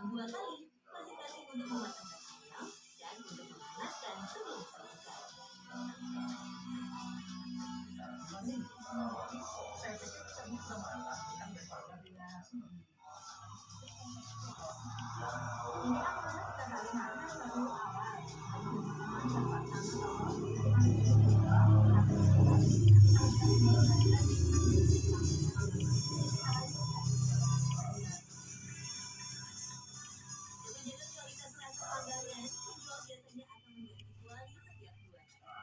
diulang 2 kali, masing-masing untuk mematangkan ayam dan untuk menghangatkan sebelum selesai. Saya pikir kita bisa mengatakan daripada dia. Ini aku kita balik mana baru awal. Menjaga kualitas rasa panggangan, penjual biasanya akan mengganti kuali setiap 2 hari.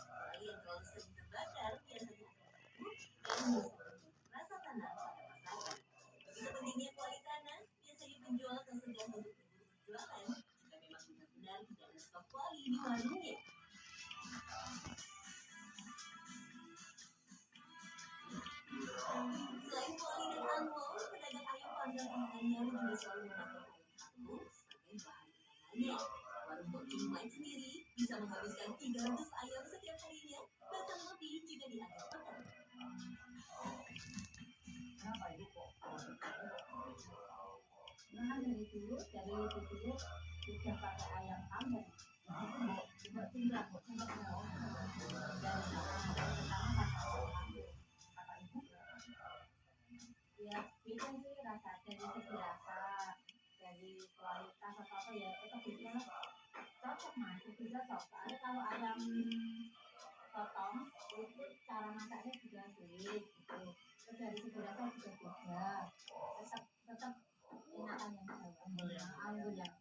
Kuali yang terlalu sering terbakar biasanya akan empuk dan menyebabkan rasa tanah pada pasaran. Begitu pentingnya kuali tanah, biasanya penjual akan segan untuk berburu berjualan jika memang benar-benar tidak ada stok kuali di warungnya. Selain kuali dan anglo, pedagang ayam panggang Anyar juga selalu memakai ayam kampung sebagai bahan utamanya. Warung Bojong Mai sendiri bisa menghabiskan 300 ayam setiap harinya, bahkan lebih jika di akhir pekan. Kenapa ibu kok? Nah, dari dulu sudah pakai ayam panggang. Itu tinggal sempat mau dari pertama pakai ayam panggang. Kata ibu, ya beda sih rasa dari segi rasa, dari kualitas atau apa ya itu beda. Cocok mas, itu juga cocok. Ada kalau ayam potong itu cara masaknya juga sulit gitu. Terus dari segi rasa juga beda. Tetap enakan yang anggur yang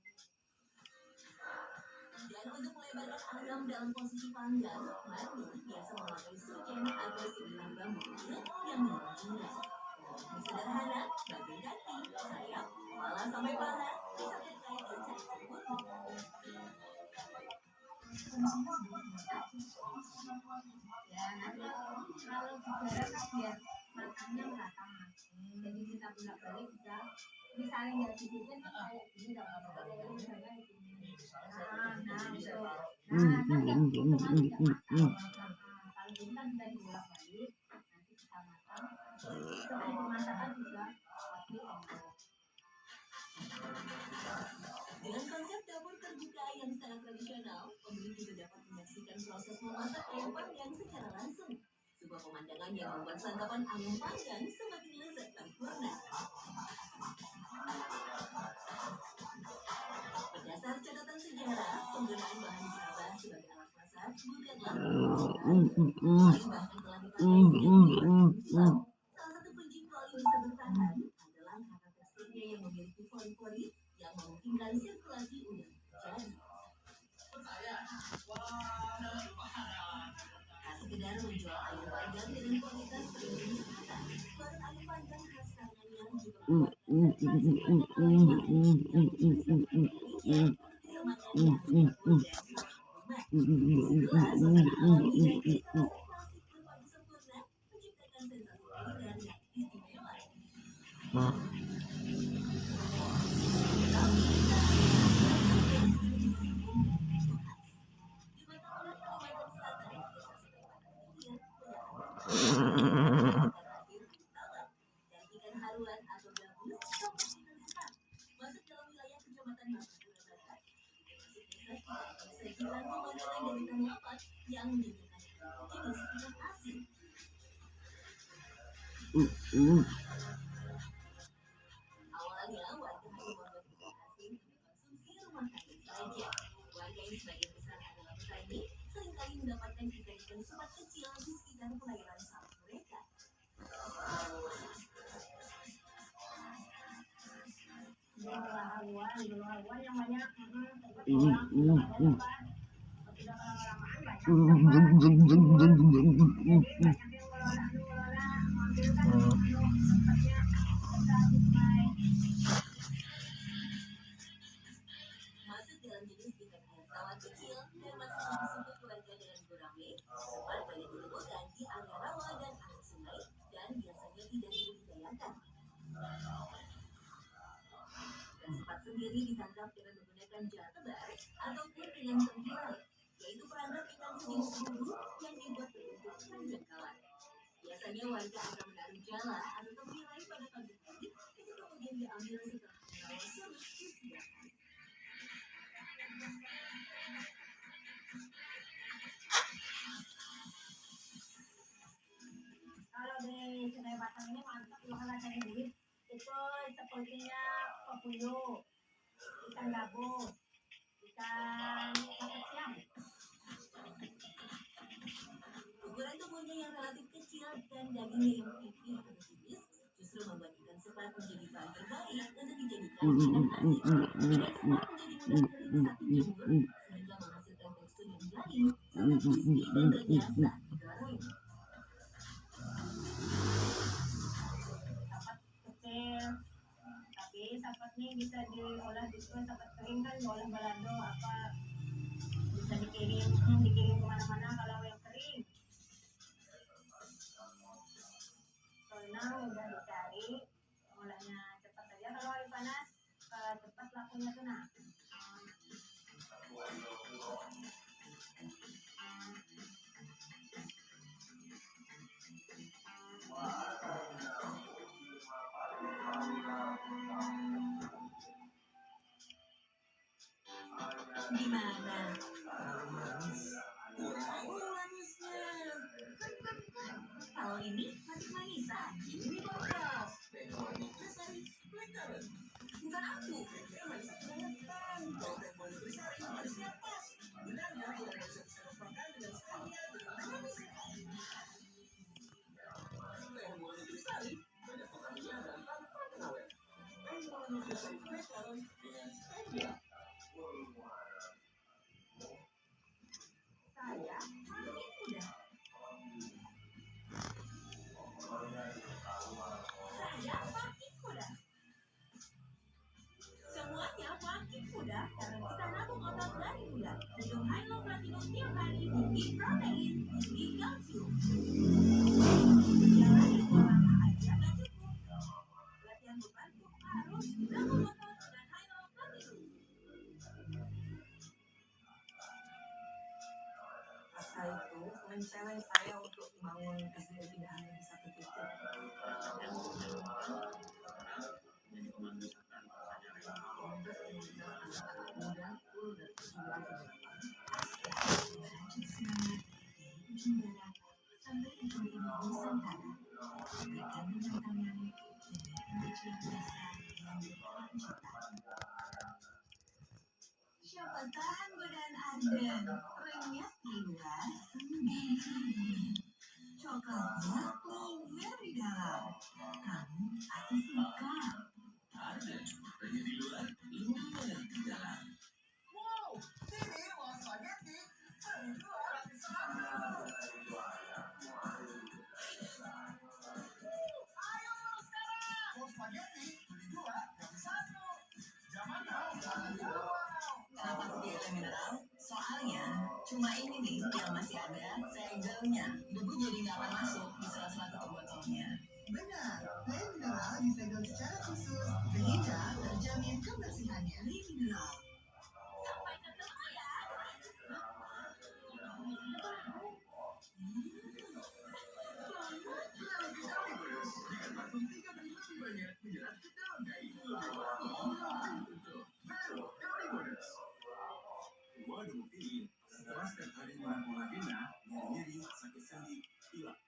Dan untuk melebarkan ayam dalam posisi panggang, Marni biasa memakai sujen atau sedilan bambu kecil yang menonjolkan. Sederhana, bagian kaki, sayap, kepala sampai paha bisa terkait secara sempurna. ya nanti kalau digoreng kan biar matangnya merata mas. Jadi kita bolak-balik bisa misalnya nggak dibikin kayak gini dong. Misalnya gini. Nah itu. Nah kan nggak otomatis nggak matang. Kalau gini kan bisa dibolak-balik nanti bisa matang. Setelah dimasak kan juga tapi Dengan konsep dapur terbuka yang sangat tradisional, pembeli juga dapat menyaksikan proses memasak ayam panggang secara langsung. Sebuah pemandangan yang membuat santapan ayam panggang semakin lezat dan sempurna. Berdasar catatan sejarah, penggunaan bahan gerabah sebagai alat masak bukanlah bahkan telah dipakai sejak zaman Islam. Salah satu kunci kuali bisa bertahan adalah karena teksturnya yang memiliki pori-pori yang memungkinkan sirkulasi udara terjadi. Tak sekedar menjual ayam panggang dengan kualitas premium semata, warung ayam panggang khas Karanganyar juga menawarkan haruan atau gabus sampai dengan sepat. Masuk dalam wilayah kecamatan Martapura Barat, sajian pemandangan dari tanah lapang yang menyediakan jenis ikan asin. Awalnya warga hanya membuat ikan asin untuk konsumsi rumah tangga saja. Warga yang sebagian besar adalah petani seringkali mendapatkan ikan-ikan sepat kecil di sekitar perairan sawah mereka. haluan yang banyak Masuk dalam jenis ikan air tawar kecil dan masih disebut warga dengan gurame, sepat banyak ditemukan di area rawa dan air sungai dan biasanya tidak dibudidayakan. Dan sepat sendiri ditangkap dengan menggunakan jala tebar ataupun dengan tenggirai, yaitu perangkap ikan sejenis bulu yang dibuat berbentuk panjangkalan. Biasanya warga akan menaruh jala atau tenggirai pada pagi hari, itu kemudian diambil setelah membawa surut di batang ini mantap kalau kalian cari duit. Itu sepertinya pepuyuh, ikan gabus, ikan kakak siam. Ukuran tubuhnya yang relatif kecil dan dagingnya yang pipih atau tipis justru membuat ikan sepat menjadi bahan terbaik untuk dijadikan makanan nasi. Ikan sepat menjadi mudah kering saat dijemur sehingga menghasilkan tekstur yang garing serta crispy dan renyah saat digoreng. Sapat kecil, tapi sapat ini bisa diolah juga sapat kering kan diolah balado apa bisa dikirim kemana-mana kalau yang kering. Kalau udah dicari, olahnya cepat aja kalau hari panas, cepat lakunya tuh nah. Gimana? Terlalu manis. Manisnya. Kalau ini masih manisan. Ini pas. Teh manis Nutrisari Blackcurrant. Bukan aku. Teh manis kebangetan. Kalau teh manis Nutrisari manisnya pas. Benarnya udah resep serap makan dengan sekalian dengan teh manis. Teh manis Nutrisari banyak kekayaan dan tanpa pengawet. Teh manis Nutrisari Blackcurrant dengan stevia. Saya makin muda. Saya makin muda. Semuanya makin mudah karena kita nabung otot dari muda. Minum Hilo Platinum tiap hari tinggi protein, tinggi kalsium. Jalani 2 langkah aja nggak cukup. Latihan beban tuh harus nabung otot dengan Hilo Platinum. Rasa itu menceleng saya untuk bangun SD tidak hanya di satu titik. Siapa tahan godaan Arden, renyah di luar, coklatnya lumer di dalam. Kamu pasti suka. Wow, ini was spaghetti terjual di sana. Ayo dulu sekarang. Was spaghetti beli 2 dapat 1. Zaman now, zaman now. Kenapa pilih teh mineral? Soalnya cuma ini nih yang masih ada segelnya. Debu jadi nggak akan masuk di sela-sela tutup botolnya. Benar, teh mineral disegel secara khusus sehingga terjamin kebersihannya. Teh mineral. Sampai ketemu ya. Waduh, ini setelah setiap hari minum kolagena, nyeri, sakit sendi, hilang.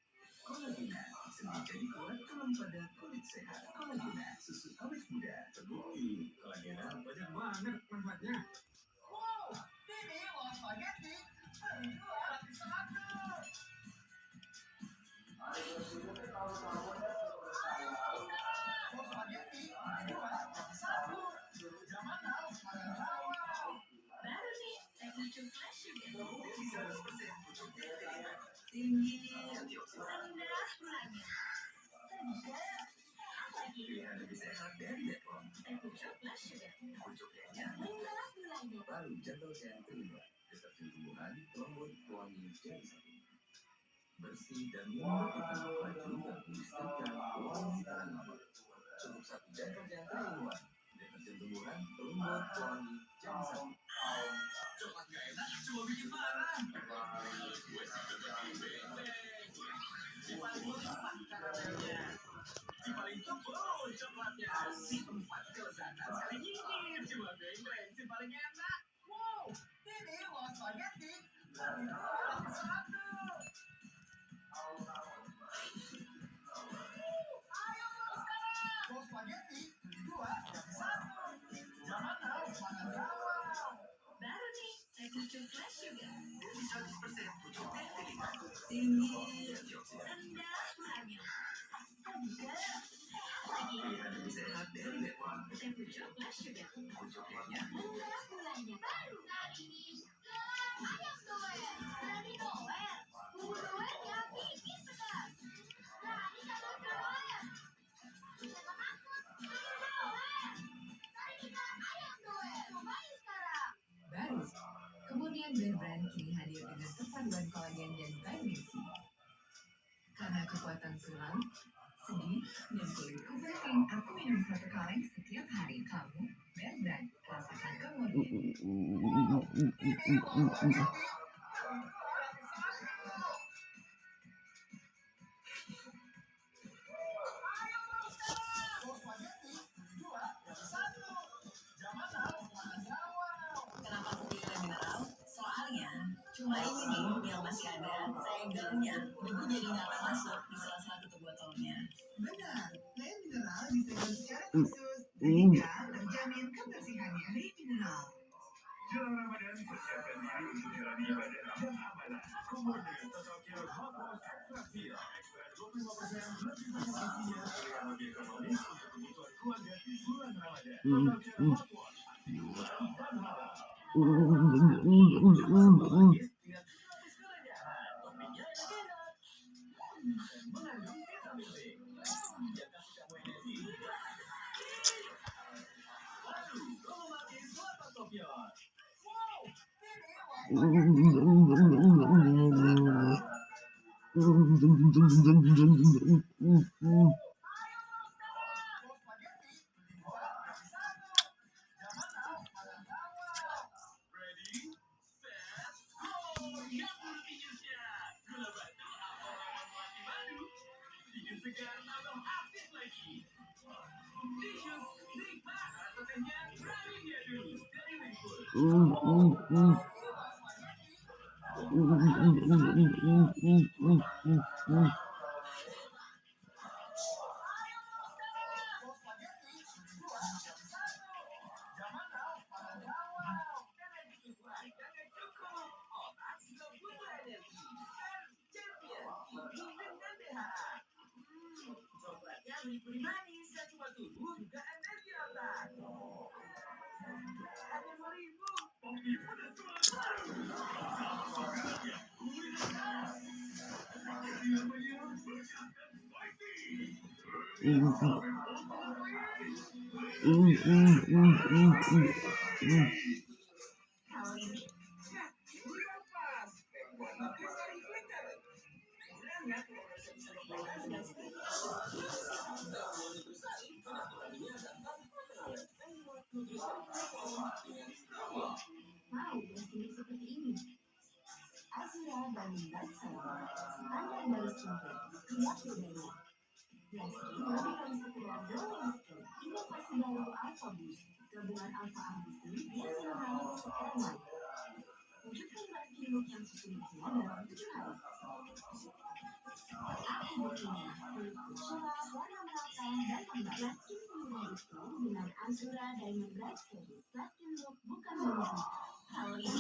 Kolagena, sendi jadi kuat kalau pada kulit sehat. Kolagena, susu awet muda, terbukti. Kolagena banyak banget manfaatnya. Wow, ini was spaghetti terjual di 1. Was spaghetti terjual di 1. Zaman now, zaman now. Baru nih, teh pucuk Flash Sugar. Terbukti 100% pucuk DNA Tinggi, antioksidan. rendah gulanya. Segar, sehat lagi. Pilihan lebih sehat dari Depon. Teh pucuk Flash Sugar. Pucuknya Rendah gulanya. baru Gentle Gen Kelima. Deterjen tumbuhan, lembut, wangi, jadi satu. Bersih dan membuat kita baju dan mengistrikan wangi tahan lama. Cukup 1 Gentle Gen Kelima. Deterjen tumbuhan, lembut, wangi, jadi satu. Coklat gak enak, cuma bikin marah. Gue sih tetap di beng-beng. Si paling melimpah karamelnya. Si paling tebal coklatnya. Si tempat kelezatan sekali nyingkir. Cuma beng-beng, si paling enak. Wow, ini was spaghetti terjual di 1. tinggi, rendah, hamil. Segar, Pilihan lebih sehat dari Letwan. teh pucuk, plus sugar. Pucuknya Murah mulanya baru. Kali ini, ayam doer. Berani doer. Bumbu doernya bikin segar. Berani kalau doer. Jangan takut, ayam doer. Mari kita ayam doer. Cobain sekarang. Baru, kemudian Bear Brand kini hadir dengan perpaduan kolagen dan vitamin C. Karena kekuatan tulang, sendi, dan kulitku penting, aku minum satu kaleng setiap hari. Kamu, Bear Brand, rasakan kemudian. Kenapa aku pilih air mineral? Soalnya cuma ini nih yang masih ada segelnya. Debu jadi nggak akan masuk di sela-sela tutup botolnya. Benar, air mineral disegel secara khusus sehingga terjamin kebersihannya. Air mineral. Jelang Ramadan, persiapkan diri untuk jalani ibadah yang amanah. Kemudian, Total Care Hot Wash Extra Feel. Extra 25% lebih banyak isinya yang lebih ekonomis untuk kebutuhan keluarga di bulan Ramadan. Total Care Hot Wash, halal dan halal. Apalagi dengan 100 kelebihan. Toppingnya enak-enak. Dan mengandung vitamin B. Yang kasih kamu energi. Lalu, kamu mati selatan Topion. Ready, set, go! Yang dulu tikusnya. Gula batu atau lemon melati madu. Tikus segar tambah aktif lagi. Tikus, nikmat rasa tehnya. Berani dia dulu. Dari Winkwood. Coklatnya gurih manis, gak cuma tubuh, juga energi otak. Hanya 5.000, kopi pedas tulang baru. Makanannya gurih dan khas. Pakai siapanya, bersiapkan spicy. Kalau ini, Udah pas. Buat nanti saling flicker. sebenarnya kalau rasa bisa dimakan dengan sedikit. Mau bersihin seperti ini. Azura Diamond Bright Sun, standar dari skincare, tidak bedanya. Dan skin lebih dari sekedar glowing skin. Inovasi baru Alpha Boost, gabungan Alpha Arbutin dan Sinonal Superman. Wujudkan bright skin look yang sesungguhnya dalam 7 hari. Aku buktinya, kulitku cerah, warna merata, dan lembab. Bright skin semudah itu dengan Azura Diamond Bright Skin. Bright skin look bukan menunggu. Kalau ini